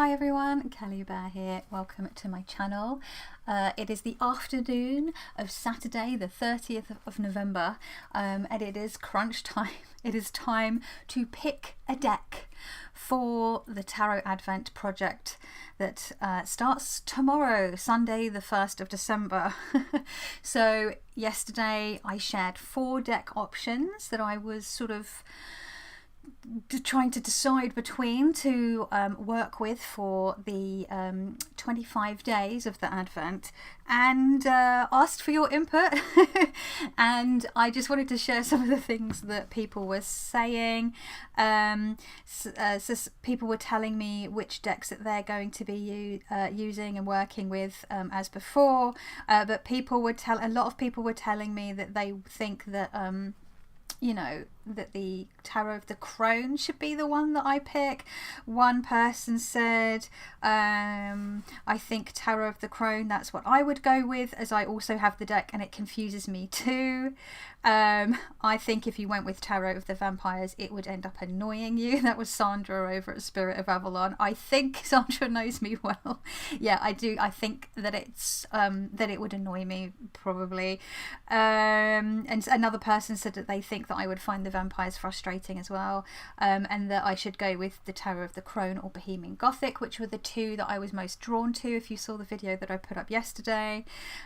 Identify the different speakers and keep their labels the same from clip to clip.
Speaker 1: Hi everyone, Kelly Bear here. Welcome to my channel. It is the afternoon of Saturday the 30th of November and it is crunch time. It is time to pick a deck for the Tarot Advent project that starts tomorrow, Sunday the 1st of December. So yesterday I shared 4 deck options that I was sort of trying to decide between to work with for the 25 days of the Advent, and asked for your input. And I just wanted to share some of the things that people were saying. So people were telling me which decks that they're going to be using and working with as before, but a lot of people were telling me that they think that you know, that the Tarot of the Crone should be the one that I pick. One person said, I think Tarot of the Crone, that's what I would go with, as I also have the deck and it confuses me too. I think if you went with Tarot of the Vampires, it would end up annoying you. That was Sandra over at Spirit of Avalon. I think Sandra knows me well. Yeah, I do. I think that it's that it would annoy me probably. And another person said that they think that I would find the vampires frustrating as well, and that I should go with the Tarot of the Crone or Bohemian Gothic, which were the two that I was most drawn to if you saw the video that I put up yesterday.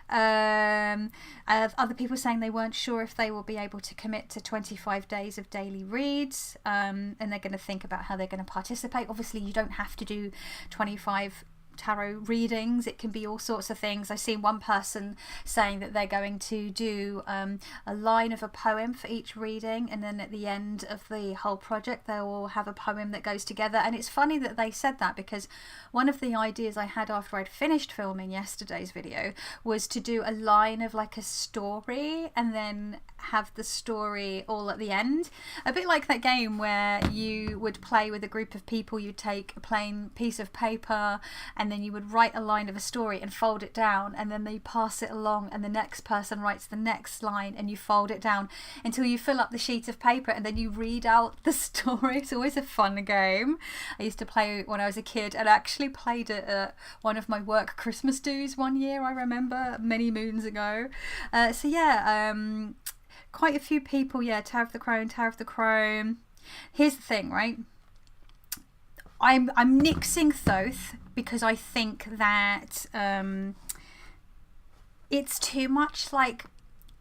Speaker 1: I have other people saying they weren't sure if they will be able to commit to 25 days of daily reads, and they're going to think about how they're going to participate. Obviously you don't have to do 25 tarot readings, it can be all sorts of things. I've seen one person saying that they're going to do a line of a poem for each reading, and then at the end of the whole project they will have a poem that goes together. And it's funny that they said that, because one of the ideas I had after I'd finished filming yesterday's video was to do a line of like a story and then have the story all at the end, a bit like that game where you would play with a group of people. You'd take a plain piece of paper and then you would write a line of a story and fold it down, and then they pass it along and the next person writes the next line and you fold it down until you fill up the sheet of paper, and then you read out the story. It's always a fun game. I used to play when I was a kid, and actually played it at one of my work Christmas do's one year, I remember, many moons ago. So yeah, quite a few people, yeah, Tarot of the Crone, Tarot of the Crone. Here's the thing, right? I'm nixing Thoth because I think that it's too much like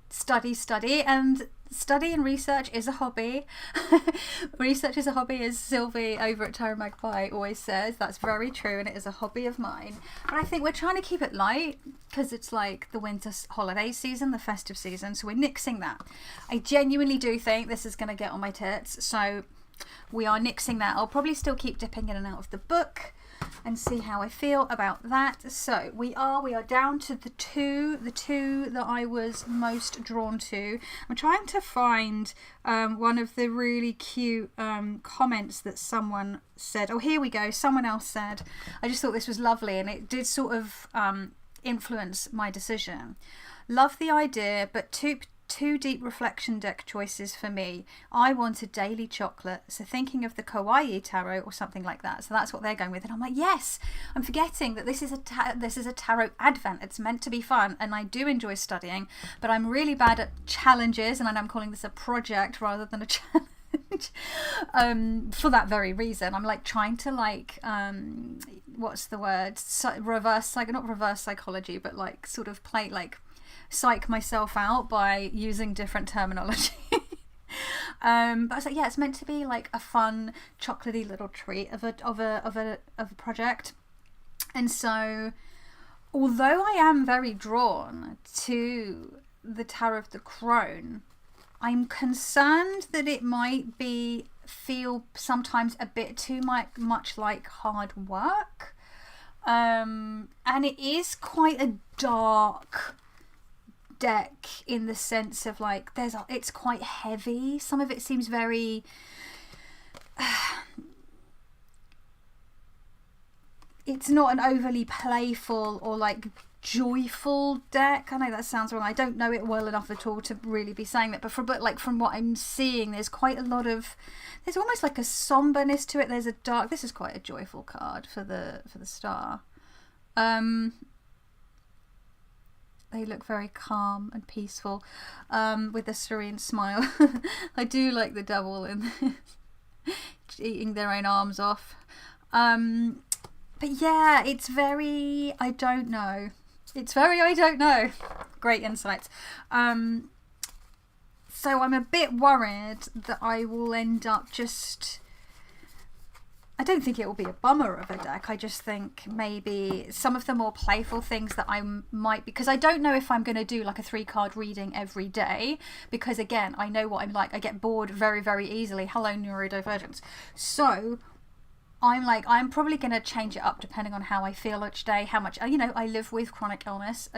Speaker 1: study, and study and research is a hobby. Research is a hobby, as Sylvie over at Tarot Magpie always says. That's very true, and it is a hobby of mine. But I think we're trying to keep it light because it's like the winter holiday season, the festive season, so we're nixing that. I genuinely do think this is going to get on my tits, so we are nixing that. I'll probably still keep dipping in and out of the book and see how I feel about that. So we are down to the two that I was most drawn to. I'm trying to find one of the really cute comments that someone said. Oh, here we go. Someone else said, I just thought this was lovely, and it did sort of influence my decision. Love the idea, but two deep reflection deck choices for me. I wanted daily chocolate, so thinking of the Kawaii Tarot or something like that. So that's what they're going with, and I'm like, yes. I'm forgetting that this is a Tarot Advent. It's meant to be fun, and I do enjoy studying, but I'm really bad at challenges, and I'm calling this a project rather than a challenge. For that very reason. I'm like trying to like what's the word? Not reverse psychology, but like sort of play like psych myself out by using different terminology. But I was like, yeah, it's meant to be like a fun chocolatey little treat of a project. And so although I am very drawn to the Tarot of the Crone, I'm concerned that it might feel sometimes a bit too much like hard work, and it is quite a dark deck in the sense of like it's quite heavy. Some of it seems very it's not an overly playful or like joyful deck. I know that sounds wrong. I don't know it well enough at all to really be saying that, but from what I'm seeing, there's quite a lot of, there's almost like a somberness to it. There's a dark, this is quite a joyful card for the star. They look very calm and peaceful, with a serene smile. I do like the devil in eating their own arms off. But yeah, it's very, I don't know. It's very, I don't know. Great insights. So I'm a bit worried that I will end up just, I don't think it will be a bummer of a deck. I just think maybe some of the more playful things that I might, because I don't know if I'm going to do like a 3-card reading every day, because again, I know what I'm like. I get bored very, very easily. Hello, neurodivergence. So I'm probably going to change it up depending on how I feel each day, how much, you know, I live with chronic illness,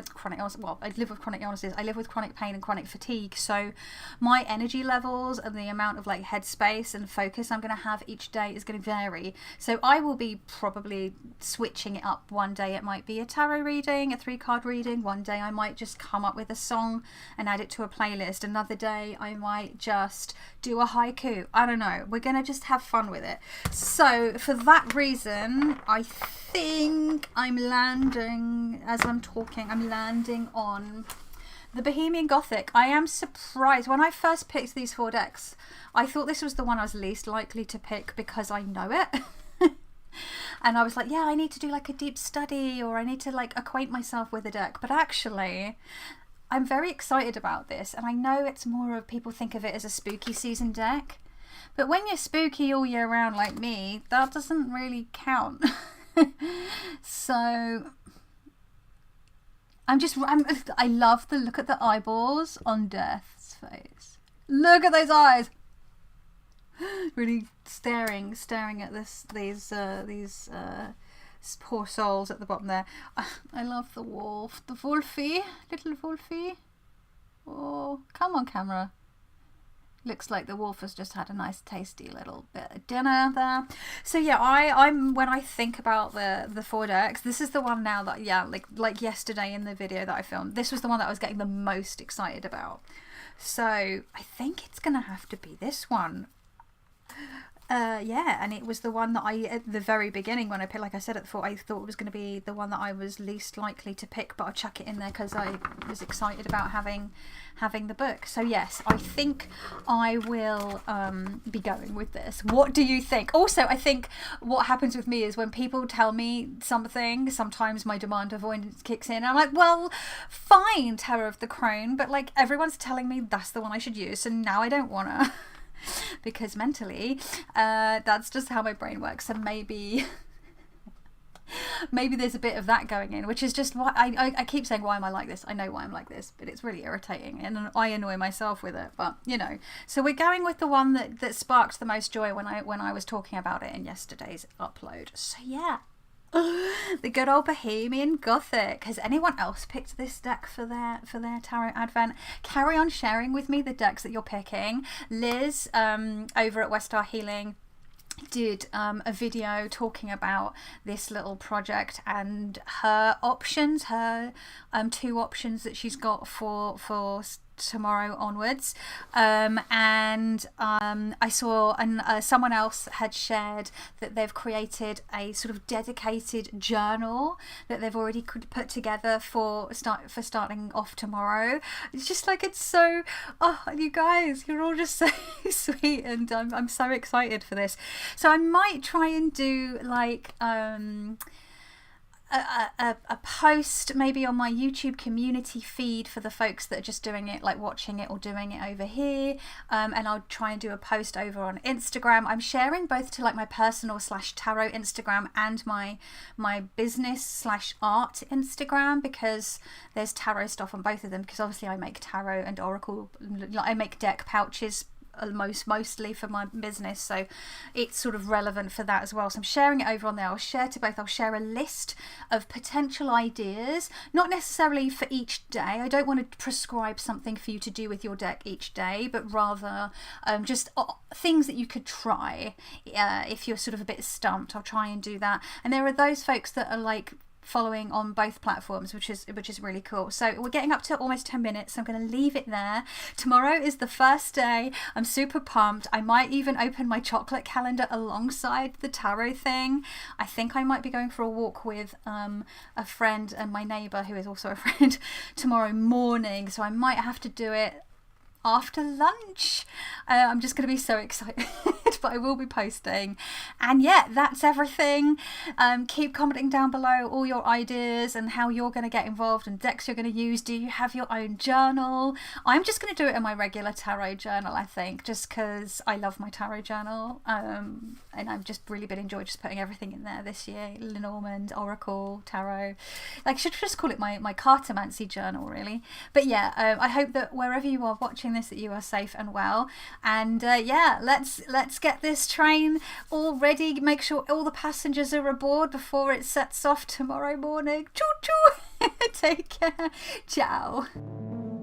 Speaker 1: well, I live with chronic illnesses, I live with chronic pain and chronic fatigue, so my energy levels and the amount of like headspace and focus I'm going to have each day is going to vary. So I will be probably switching it up. One day it might be a tarot reading, a 3-card reading. One day I might just come up with a song and add it to a playlist. Another day I might just do a haiku. I don't know. We're going to just have fun with it. So for that reason, I think I'm landing, as I'm talking, I'm landing on the Bohemian Gothic. I am surprised. When I first picked these 4 decks, I thought this was the one I was least likely to pick because I know it. And I was like, yeah, I need to do like a deep study, or I need to like acquaint myself with the deck. But actually, I'm very excited about this. And I know it's more of, people think of it as a spooky season deck. But when you're spooky all year round like me, that doesn't really count. So I love the look at the eyeballs on Death's face. Look at those eyes. Really staring at these poor souls at the bottom there. I love the wolf, the wolfie, little wolfie. Oh, come on, camera. Looks like the wolf has just had a nice tasty little bit of dinner there. So yeah, I'm when I think about the 4 decks, this is the one now that, yeah, like yesterday in the video that I filmed, this was the one that I was getting the most excited about. So I think it's gonna have to be this one. Yeah, and it was the one that I, at the very beginning when I picked, like I said at the fore, I thought it was going to be the one that I was least likely to pick, but I'll chuck it in there because I was excited about having the book. So yes, I think I will be going with this. What do you think? Also, I think what happens with me is when people tell me something, sometimes my demand avoidance kicks in. I'm like, well, fine, Terror of the Crone, but like everyone's telling me that's the one I should use, so now I don't want to. Because mentally, that's just how my brain works, and maybe there's a bit of that going in, which is just what I keep saying, why am I like this? I know why I'm like this, but it's really irritating and I annoy myself with it, but you know. So we're going with the one that sparked the most joy when I was talking about it in yesterday's upload. So yeah. The good old Bohemian Gothic. Has anyone else picked this deck for their tarot advent? Carry on sharing with me the decks that you're picking. Liz over at West Star Healing did a video talking about this little project and her options, her 2 options that she's got for tomorrow onwards, and I saw someone else had shared that they've created a sort of dedicated journal that they've already put together for starting off tomorrow. It's just like, it's so, oh, you guys, you're all just so sweet, and I'm so excited for this. So I might try and do like a post maybe on my YouTube community feed for the folks that are just doing it, like watching it or doing it over here, and I'll try and do a post over on Instagram. I'm sharing both to like my personal /tarot Instagram and my business /art Instagram, because there's tarot stuff on both of them, because obviously I make tarot and oracle, I make deck pouches mostly for my business, so it's sort of relevant for that as well. So I'm sharing it over on there. I'll share to both. I'll share a list of potential ideas, not necessarily for each day. I don't want to prescribe something for you to do with your deck each day, but rather just things that you could try if you're sort of a bit stumped. I'll try and do that. And there are those folks that are like following on both platforms, which is really cool. So we're getting up to almost 10 minutes, so I'm going to leave it there. Tomorrow is the first day. I'm super pumped. I might even open my chocolate calendar alongside the tarot thing. I think I might be going for a walk with a friend and my neighbour, who is also a friend, tomorrow morning, so I might have to do it after lunch. I'm just going to be so excited, but I will be posting. And yeah, that's everything. Keep commenting down below all your ideas and how you're going to get involved and decks you're going to use. Do you have your own journal? I'm just going to do it in my regular tarot journal, I think, just because I love my tarot journal, and I've just really been enjoying just putting everything in there this year. Lenormand, Oracle, Tarot. Like, I should just call it my cartomancy journal, really. But yeah, I hope that wherever you are watching this, that you are safe and well. And yeah, let's get this train all ready. Make sure all the passengers are aboard before it sets off tomorrow morning. Choo choo. Take care. Ciao.